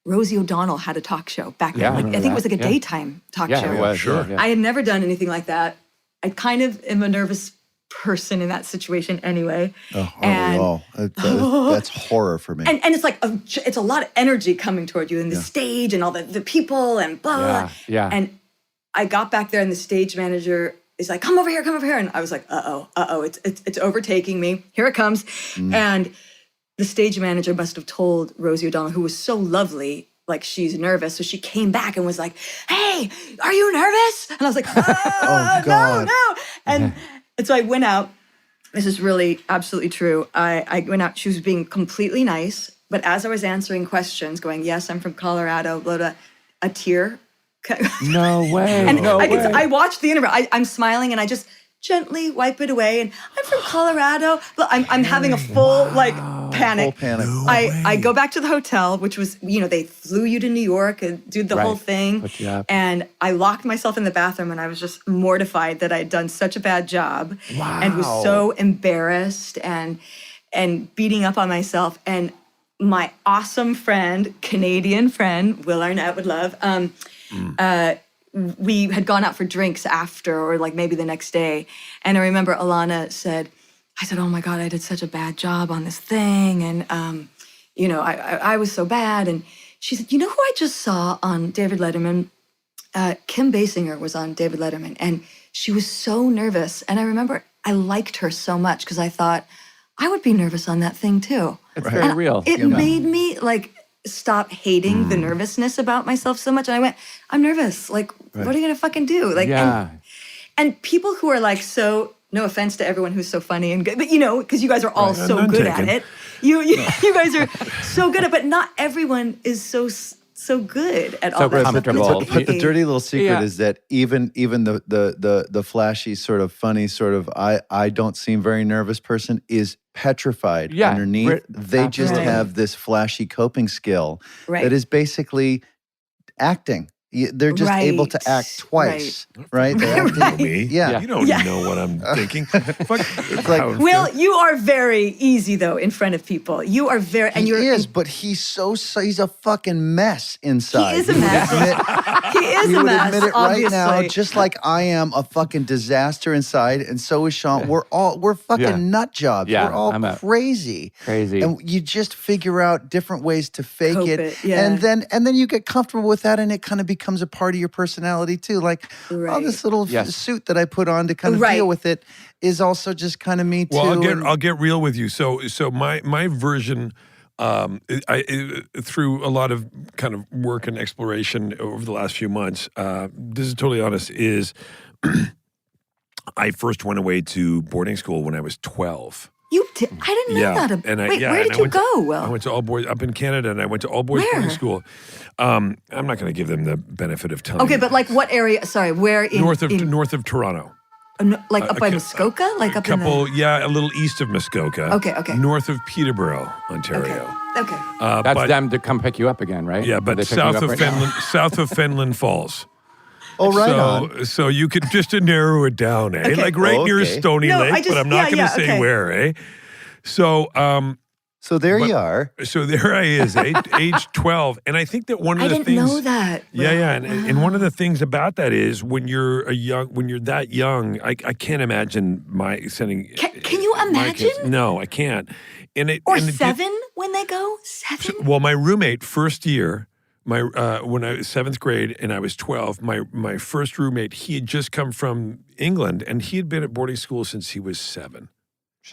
Rosie O'Donnell had a talk show back then. I think it was like a daytime talk show. It was, sure. I had never done anything like that. I kind of am a nervous person in that situation anyway. That's horror for me. And it's like, it's a lot of energy coming toward you in the stage and all the people and blah, blah. Yeah. And I got back there and the stage manager is like, come over here. And I was like, it's overtaking me. Here it comes. And the stage manager must have told Rosie O'Donnell, who was so lovely, like she's nervous. So she came back and was like, hey, are you nervous? And I was like, God. no. And so I went out. This is really absolutely true. I went out. She was being completely nice. But as I was answering questions, going, yes, I'm from Colorado, blah, blah, a tear. No way. And I watched the interview. I'm smiling and I just gently wipe it away. And I'm from Colorado. But I'm having a full panic. Full panic. I go back to the hotel, which was, they flew you to New York and did the whole thing. And I locked myself in the bathroom and I was just mortified that I had done such a bad job. Wow. And was so embarrassed and beating up on myself. And my awesome friend, Canadian friend, Will Arnett would love, we had gone out for drinks after, or like maybe the next day. And I remember Alana said, oh my God, I did such a bad job on this thing. And, I was so bad. And she said, you know who I just saw on David Letterman? Kim Basinger was on David Letterman. And she was so nervous. And I remember I liked her so much because I thought, I would be nervous on that thing too. It's very real. It made me stop hating the nervousness about myself so much. And I went, I'm nervous. What are you going to fucking do? And people who are so, no offense to everyone who's so funny and good, but because you guys are all so good at it. You guys are so good at it, but not everyone is so good at all that stuff. But the dirty little secret is that even the flashy sort of funny sort of I don't seem very nervous person is petrified underneath. They just have this flashy coping skill that is basically acting. They're just able to act twice, right? They act me. Yeah. You don't know what I'm thinking. It's like, Will, you are very easy though in front of people. You are very, and he is, but he's he's a fucking mess inside. He is a mess. He is you a would mess. admit it obviously. right now, just like I am a fucking disaster inside, and so is Sean. We're fucking nut jobs. Yeah, we're all crazy, and you just figure out different ways to fake Cope it, yeah. and then you get comfortable with that, and it kind of becomes a part of your personality too. Like, oh, this little suit that I put on to kind of deal with it is also just kind of me too. Well, I'll get real with you. So my version Through a lot of kind of work and exploration over the last few months, this is totally honest, is I first went away to boarding school when I was 12. You did? I didn't know that. Wait, where did you go, Will? I went to all boys up in Canada, and I went to all boys boarding school. I'm not going to give them the benefit of telling. Okay, but like what area? Sorry, where in north of Toronto? Like up by Muskoka, like up in a little east of Muskoka. Okay. North of Peterborough, Ontario. Okay. That's them to come pick you up again, right? Yeah, but south of Fenland Falls. Oh, right on. So you could just to narrow it down, eh? Okay. Like near Stony Lake, but I'm not going to say where, eh? So, so there you are. So there I is, age 12, and I think that one of the things. I didn't know that. Yeah, and one of the things about that is when you're that young, I can't imagine sending. Can you imagine? No, I can't. Seven when they go 7. Well, my roommate first year. When I was 7th grade and I was 12, my first roommate, he had just come from England and he had been at boarding school since he was 7.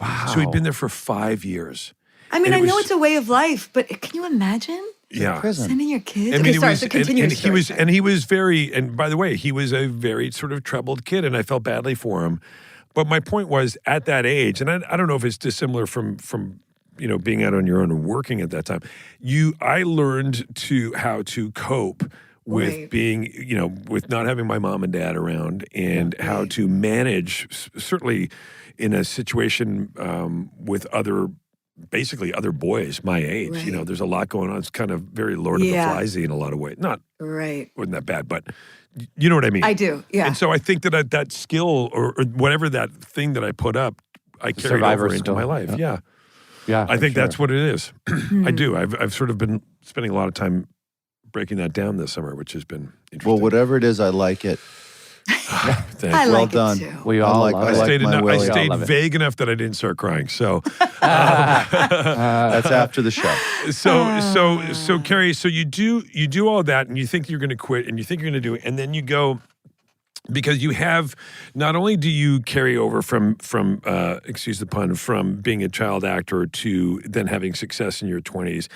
Wow. So he'd been there for 5 years. I mean, I know it's a way of life, but can you imagine? Yeah. Sending your kids? I mean, continue your story. He was very, and by the way, he was a very sort of troubled kid and I felt badly for him. But my point was at that age, and I don't know if it's dissimilar from being out on your own and working at that time, I learned how to cope with being, with not having my mom and dad around and how to manage, certainly in a situation with basically other boys my age. Right. There's a lot going on. It's kind of very Lord of the Fliesy in a lot of ways. Wasn't that bad, but you know what I mean? I do, yeah. And so I think that skill or whatever that thing that I put up, I carried over into my life. Yeah. Yeah, I think that's what it is. I do. I've sort of been spending a lot of time breaking that down this summer, which has been interesting. Well, whatever it is, I like it. I well like done. It too. We all like, love I it. like I stayed vague enough that I didn't start crying. So that's after the show. So Keri, so you do all that, and you think you're going to quit, and you think you're going to do it, and then you go. Because you have, not only do you carry over from excuse the pun, from being a child actor to then having success in your 20s,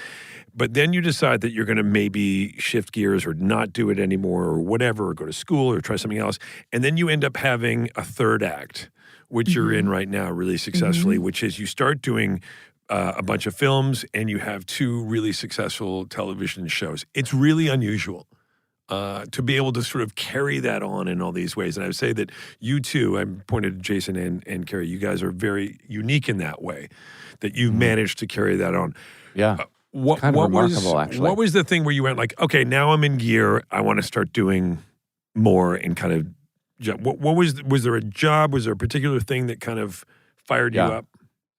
but then you decide that you're going to maybe shift gears or not do it anymore or whatever, or go to school or try something else. And then you end up having a third act, which you're in right now really successfully, which is you start doing a bunch of films and you have 2 really successful television shows. It's really unusual. To be able to sort of carry that on in all these ways. And I would say that you two, I pointed to Jason and Keri, you guys are very unique in that way, that you managed to carry that on. Yeah. What remarkable, actually. What was the thing where you went like, okay, now I'm in gear, I want to start doing more and kind of, what was there a job, was there a particular thing that kind of fired you up?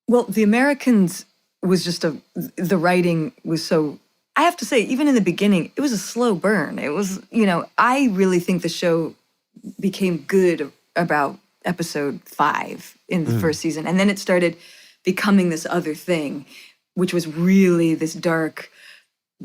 Well, The Americans was just the writing was so, I have to say, even in the beginning, it was a slow burn. It was, I really think the show became good about episode 5 in the first season. And then it started becoming this other thing, which was really this dark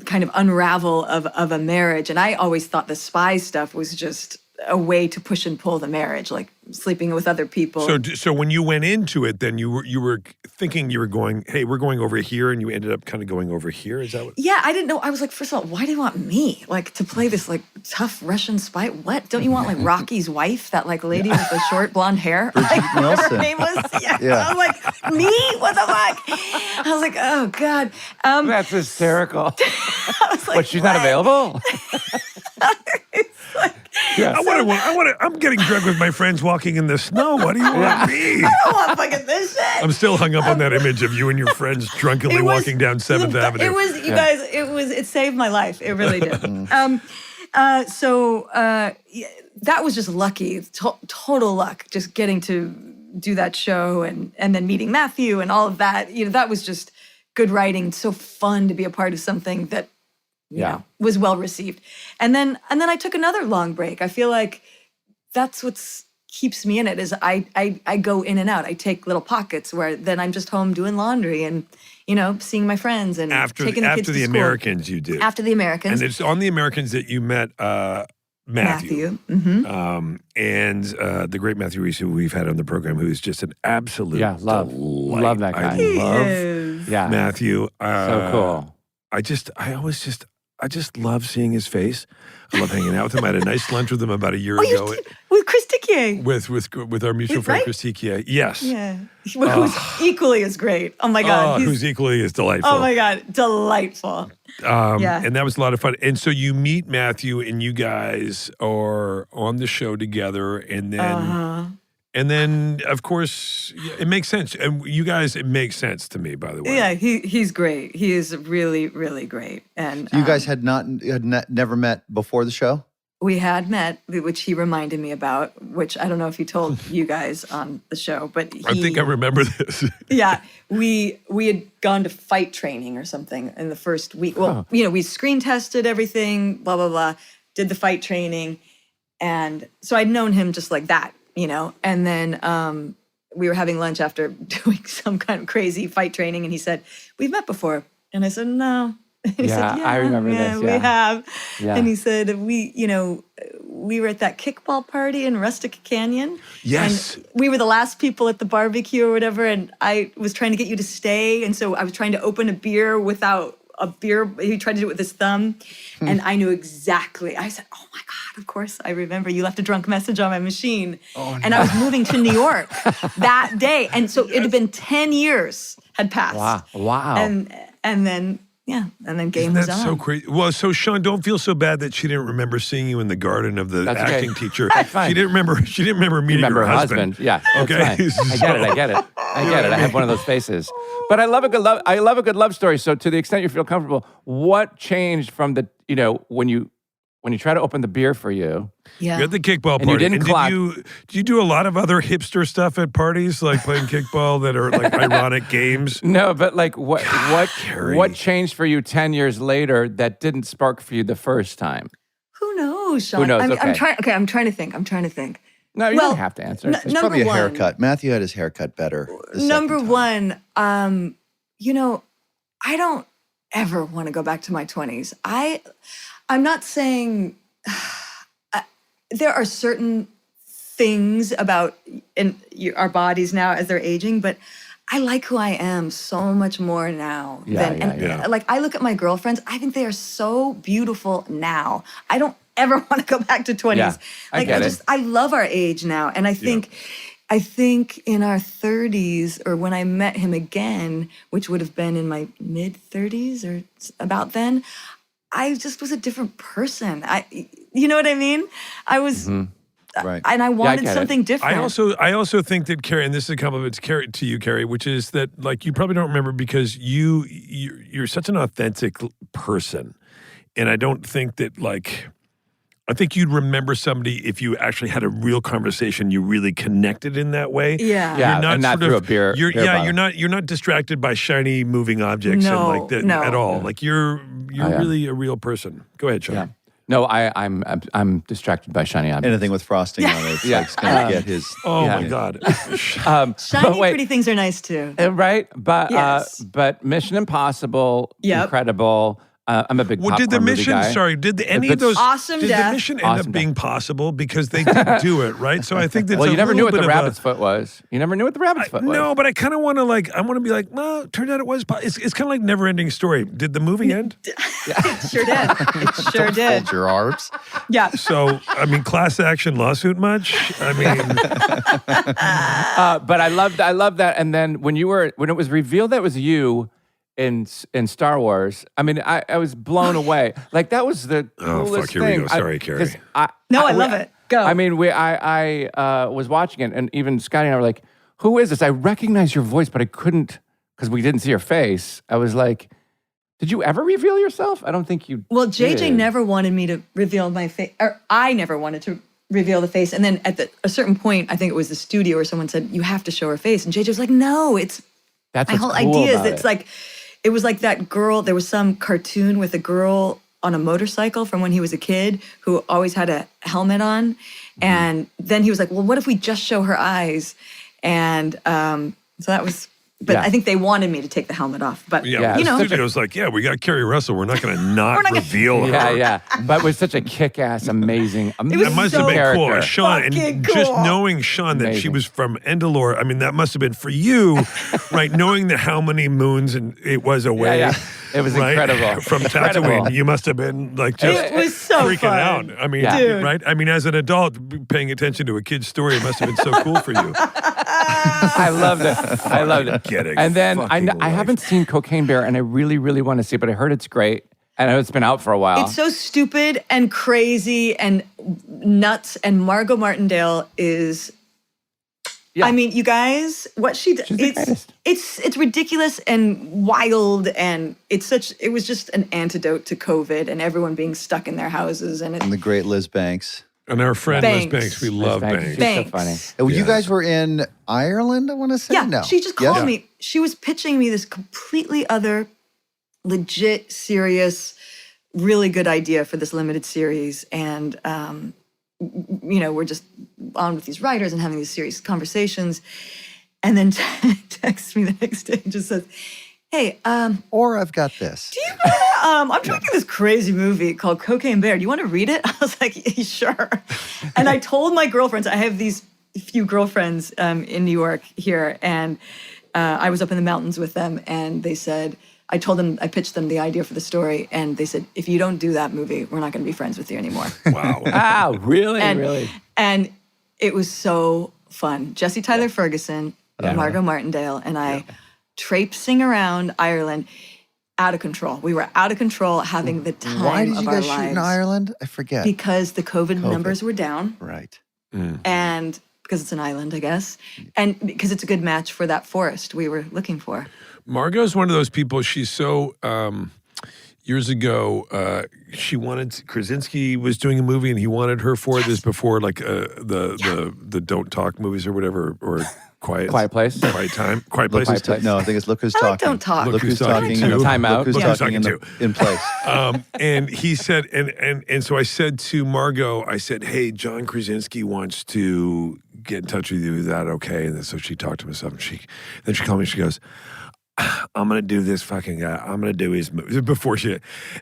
kind of unravel of a marriage. And I always thought the spy stuff was just a way to push and pull the marriage, like sleeping with other people. So when you went into it, then you were thinking you were going, hey, we're going over here, and you ended up kind of going over here. Is that what? Yeah, I didn't know. I was like, first of all, why do you want me? Like to play this like tough Russian spy? What? Don't you want like Rocky's wife, that like lady with the short blonde hair? Like, whatever her name was. Yeah. I was like, me? What the fuck? I was like, oh God. That's hysterical. I was like, but she's not available. Yeah. I'm getting drunk with my friends walking in the snow. What do you want me? I don't want fucking this shit. I'm still hung up on that image of you and your friends drunkenly walking down 7th Avenue. It was, you guys, it saved my life. It really did. So that was just lucky, total luck, just getting to do that show and then meeting Matthew and all of that. That was just good writing. So fun to be a part of something that was well received. And then I took another long break. I feel like that's what keeps me in it is I go in and out. I take little pockets where then I'm just home doing laundry and, seeing my friends and taking the kids to school. After the Americans you did. After the Americans. And it's on the Americans that you met Matthew. Mm-hmm. And the great Matthew Reese, who we've had on the program, who is just an absolute delight. Love that guy. Matthew. So cool. I just love seeing his face. I love hanging out with him. I had a nice lunch with him about a year ago. With Chris Tiquier. With our mutual friend, Chris Tiquier. Yes. Yeah. Who's equally as great. Oh my God. Who's equally as delightful. Oh my God. Delightful. And that was a lot of fun. And so you meet Matthew and you guys are on the show together. And then, and then of course, it makes sense. And you guys, it makes sense to me, by the way. Yeah, he's great. He is really, really great. And you guys had never met before the show? We had met, which he reminded me about, which I don't know if he told you guys on the show, but I think I remember this. Yeah, we had gone to fight training or something in the first week. Well, we screen tested everything, blah, blah, blah, did the fight training. And so I'd known him just like that, and then we were having lunch after doing some kind of crazy fight training. And he said, "We've met before." And I said, "No." And he said, I remember this. We have. Yeah. And he said, we were at that kickball party in Rustic Canyon. Yes. And we were the last people at the barbecue or whatever. And I was trying to get you to stay. And so I was trying to open a beer without a beer. He tried to do it with his thumb. And I knew exactly. I said, "Oh my God, of course I remember. You left a drunk message on my machine." Oh, no. And I was moving to New York that day. And so it had been 10 years had passed. Wow. And then... Yeah, and then game was on. That's so crazy. Well, so Sean, don't feel so bad that she didn't remember seeing you in the garden of the acting teacher. That's fine. She didn't remember meeting her husband. Yeah. Okay. I get it. I have one of those faces. But I love a good love story. So to the extent you feel comfortable, what changed from the when you try to open the beer for you? Yeah. You had the kickball party. And you didn't clock. Did you do a lot of other hipster stuff at parties, like playing kickball that are like ironic games? No, but like what changed for you 10 years later that didn't spark for you the first time? Who knows, Sean? Who knows? I'm trying to think. No, you don't have to answer. It's probably a haircut. Matthew had his haircut better. Number one, I don't ever want to go back to my 20s. I'm not saying there are certain things about our bodies now as they're aging, but I like who I am so much more now. Like I look at my girlfriends, I think they are so beautiful now. I don't ever want to go back to 20s. Yeah, I love our age now. And I think in our 30s, or when I met him again, which would have been in my mid 30s or about then, I just was a different person. You know what I mean? I was, right. And I wanted something different. I also think that Keri, and this is a compliment to you, Keri, which is that like you probably don't remember because you're such an authentic person, and I don't think that like. I think you'd remember somebody if you actually had a real conversation. You really connected in that way. Yeah, you're not and not through a beer. You're not distracted by shiny moving objects and like that at all. Yeah. Like you're really a real person. Go ahead, Sean. Yeah. No, I'm distracted by shiny objects. Anything with frosting on it, it's going to get his. Oh my God. Shiny pretty things are nice too. Right, but Yes. but Mission Impossible, incredible. I'm a big popcorn did the mission? movie guy. Sorry, did any of those? Awesome did death. the mission end up being possible because they didn't do it right? So I think that's you never knew what the rabbit's foot was. You never knew what the rabbit's foot was. No, but I kind of want to be like, well, turned out it was. It's kind of like never ending story. Did the movie end? It sure did. It sure did. Fold your arms. Yeah. So I mean, class action lawsuit much? I mean, but I love that. And then when it was revealed that it was you. In Star Wars, I mean, I was blown away. Like that was the coolest here thing. we go. Sorry, Keri. I love it. Go. I mean, I was watching it, and even Scotty and I were like, "Who is this?" I recognize your voice, but I couldn't because we didn't see your face. I was like, "Did you ever reveal yourself?" I don't think you. Well, JJ did. never wanted me to reveal my face, or I never wanted to reveal the face. And then at a certain point, I think it was the studio or someone said, "You have to show her face," and JJ was like, "No, that's my whole cool idea about is it's like." It was like that girl, there was some cartoon with a girl on a motorcycle from when he was a kid who always had a helmet on. And then he was like, well, what if we just show her eyes? And so that was But I think they wanted me to take the helmet off. But, you know. The studio's like, yeah, we got Keri Russell. We're not going to not reveal her. Yeah. But with such a kick-ass, amazing That must have been cool. Sean, and cool. just knowing, Sean, that she was from Endalore, I mean, that must have been for you, right? Knowing that how many moons and it was away. Yeah. It was incredible. From Tatooine, you must have been like just it was so freaking fun. out. I mean, right? I mean, as an adult, paying attention to a kid's story, it must have been so cool for you. I loved it. I loved it. Getting and then I life. haven't seen Cocaine Bear, and I really, really want to see it, but I heard it's great. And I know it's been out for a while. It's so stupid and crazy and nuts. And Margo Martindale is... Yeah. I mean, you guys, what she does, it's ridiculous and wild, and it was just an antidote to COVID and everyone being stuck in their houses. And the great Liz Banks. And our friend Liz Banks, we love Banks. She's so funny. You guys were in Ireland, I want to say? Yeah, No. she just called me. She was pitching me this completely other, legit, serious, really good idea for this limited series. And, we're just on with these writers and having these serious conversations. And then texts me the next day and just says, hey, or I've got this. Do you I'm making this crazy movie called Cocaine Bear. Do you want to read it? I was like, yeah, sure. And I told my girlfriends, I have these few girlfriends in New York here, and I was up in the mountains with them, and they said, I pitched them the idea for the story, and they said, if you don't do that movie, we're not going to be friends with you anymore. Wow. Wow, really? Really? And it was so fun. Jesse Tyler Ferguson, Margo Martindale, and I traipsing around Ireland, out of control. We were out of control, having the time of our lives. Why did you guys shoot in Ireland? I forget. Because the COVID numbers were down. Right. And because it's an island, I guess. And because it's a good match for that forest we were looking for. Margo's one of those people, she's so, years ago, she wanted, Krasinski was doing a movie and he wanted her for this before, like the Don't Talk movies or whatever, or Quiet Place? Quiet Time? Quiet Place? No, I think it's Look Who's Talking. Don't Talk. Look Who's Talking. Time Out. Look Who's Talking in place. And he said, and so I said to Margo, I said, hey, John Krasinski wants to get in touch with you. Is that okay? And so she talked to himself, and then she called me, she goes, I'm going to do this fucking guy. I'm going to do his movie. Before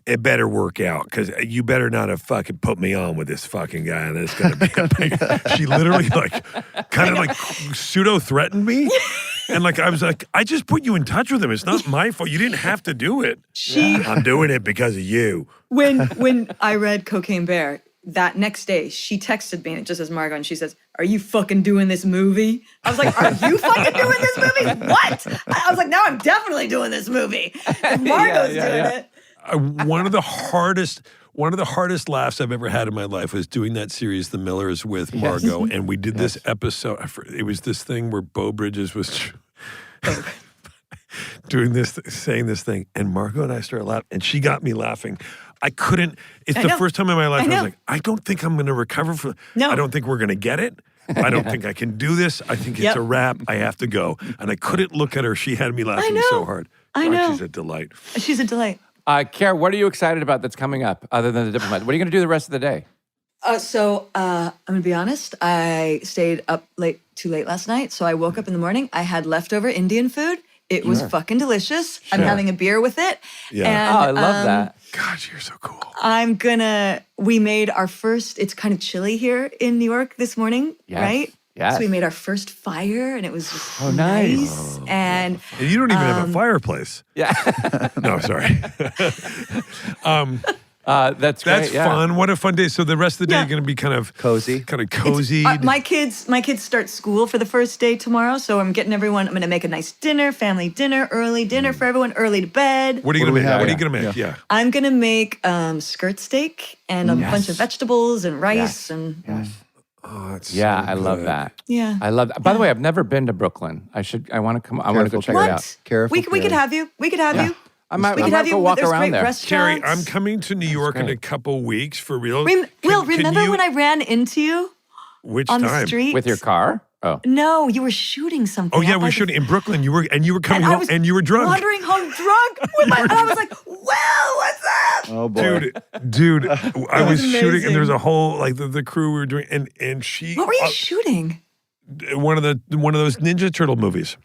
it better work out, because you better not have fucking put me on with this fucking guy. And it's going to be a big... She literally kind of pseudo-threatened me. And I was like, I just put you in touch with him. It's not my fault. You didn't have to do it. I'm doing it because of you. When I read Cocaine Bear, that next day, she texted me, and it just says Margo, and she says, are you fucking doing this movie? I was like, are you fucking doing this movie? What? I was like, now I'm definitely doing this movie. Margo's doing it. One of the hardest laughs I've ever had in my life was doing that series, The Millers, with Margo. And we did this episode. It was this thing where Beau Bridges was doing this, saying this thing. And Margo and I started laughing. And she got me laughing. I couldn't. It's the first time in my life I was like, I don't think I'm going to recover from. No. I don't think we're going to get it. I don't think I can do this. I think it's a wrap. I have to go. And I couldn't look at her. She had me laughing so hard. I know. She's a delight. She's a delight. Kara, what are you excited about that's coming up other than The Diplomat? What are you going to do the rest of the day? So I'm going to be honest. I stayed up too late last night. So I woke up in the morning. I had leftover Indian food. It was fucking delicious. I'm having a beer with it. Yeah. And, I love that. God, you're so cool. We made our first, it's kind of chilly here in New York this morning, right? Yes. So we made our first fire, and it was just nice. And you don't even have a fireplace. Yeah. No, sorry. That's great. That's fun. What a fun day. So the rest of the day you're going to be kind of cozy. My kids start school for the first day tomorrow, so I'm getting everyone. I'm going to make a nice dinner, family dinner, early dinner for everyone, early to bed. What are you going to make? What are you going to make? Yeah. I'm going to make skirt steak and a bunch of vegetables and rice and. Yes. Oh, that's I love that. Yeah, I love that. By the way, I've never been to Brooklyn. I want to come. I want to go check it out. Careful, we could have you. We could have you. I might go walk around there. Keri, I'm coming to New York in a couple weeks for real. Remember when I ran into you on the street? With your car? Oh. No, you were shooting something. Oh, yeah, we were shooting in Brooklyn. You were coming home and you were drunk. Wandering home drunk. And I was like, well, what's up? Oh, boy. Dude, I was shooting and there was a whole, the crew we were doing, and she. What were you shooting? One of those Ninja Turtle movies.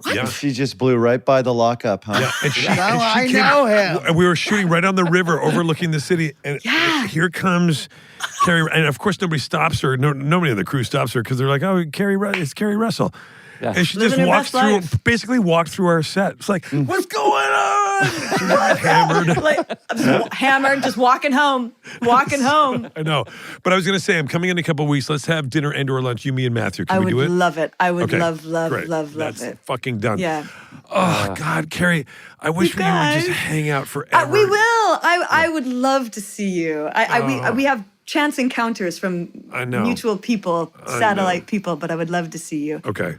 Yeah. She just blew right by the lockup, huh? Yeah, and she, I know him. And we were shooting right on the river, overlooking the city. And here comes Keri, and of course nobody stops her. Nobody on the crew stops her because they're like, "Oh, it's Keri Russell," and she just walked through our set. It's like, what's going on? She's hammered, hammered, just walking home. I know, but I was going to say, I'm coming in a couple of weeks. Let's have dinner and/or lunch. You, me, and Matthew. Can we do it? I would love it. I would love That's it. fucking done. Yeah. Oh God, Keri, I wish we would just hang out forever. We will. I would love to see you. We have chance encounters from mutual people, satellite people, but I would love to see you. Okay.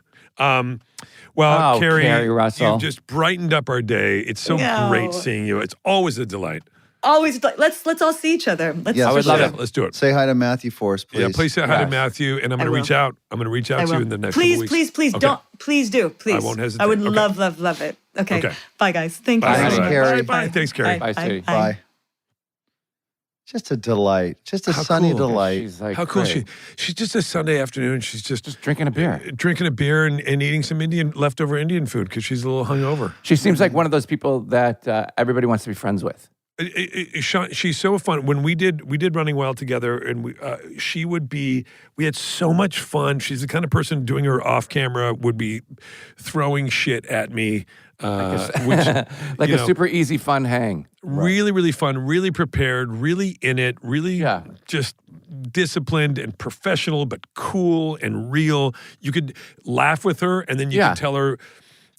Well, Keri Russell, you've just brightened up our day. It's so great seeing you. It's always a delight. Always. Let's all see each other. I would love it. Let's do it. Say hi to Matthew for us, please. Yeah, please say hi to Matthew, and I'm going to reach out. I'm going to reach out to you in the next couple weeks. Please, Okay. don't. Please do. Please. I won't hesitate. I would Okay. love it. Okay. Bye, guys. Thank you. Thanks, Keri. Bye. Thanks, Keri. Bye, sweetie. Bye. Just a delight. Just a sunny delight. She's like, How cool is great. she? She's just a Sunday afternoon. She's just Drinking a beer. and eating some leftover Indian food because she's a little hungover. She seems like one of those people that everybody wants to be friends with. She's so fun. When we did Running Wild together, and we had so much fun. She's the kind of person doing her off camera would be throwing shit at me, which Like a super easy, fun hang. really, really fun, really prepared, really in it, really just disciplined and professional, but cool and real. You could laugh with her, and then you could tell her.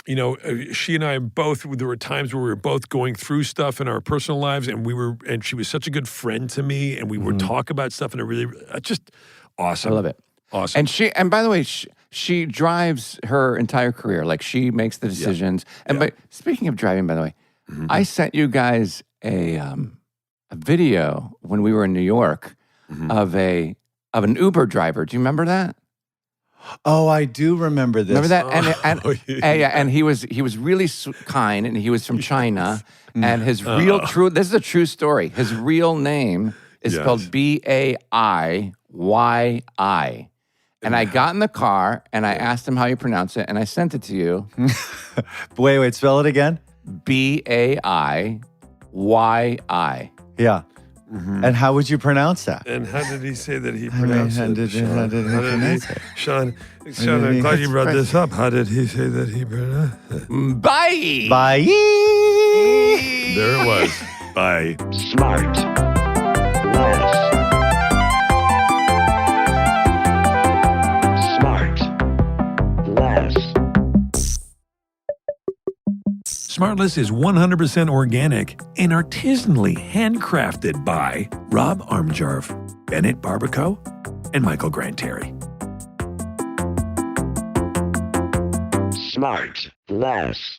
You know, she and I both, there were times where we were both going through stuff in our personal lives, and she was such a good friend to me, and we would talk about stuff in a really, just awesome. I love it. Awesome. And by the way, she drives her entire career. Like, she makes the decisions. But speaking of driving, by the way, I sent you guys a video when we were in New York of an Uber driver. Do you remember that? Oh, I do remember this. Remember that? And he was really kind, and he was from China. And his this is a true story. His real name is spelled Baiyi. And I got in the car, and I asked him how you pronounce it, and I sent it to you. Wait, spell it again. Baiyi. Yeah. And how would you pronounce that? And how did he say that he pronounced it? How did he pronounce it? Sean, I'm glad you brought this up. How did he say that he pronounced it? Bye. Bye. There it was. Bye. SmartLess is 100% organic and artisanally handcrafted by Rob Armjarv, Bennett Barbaco, and Michael Granteri. SmartLess.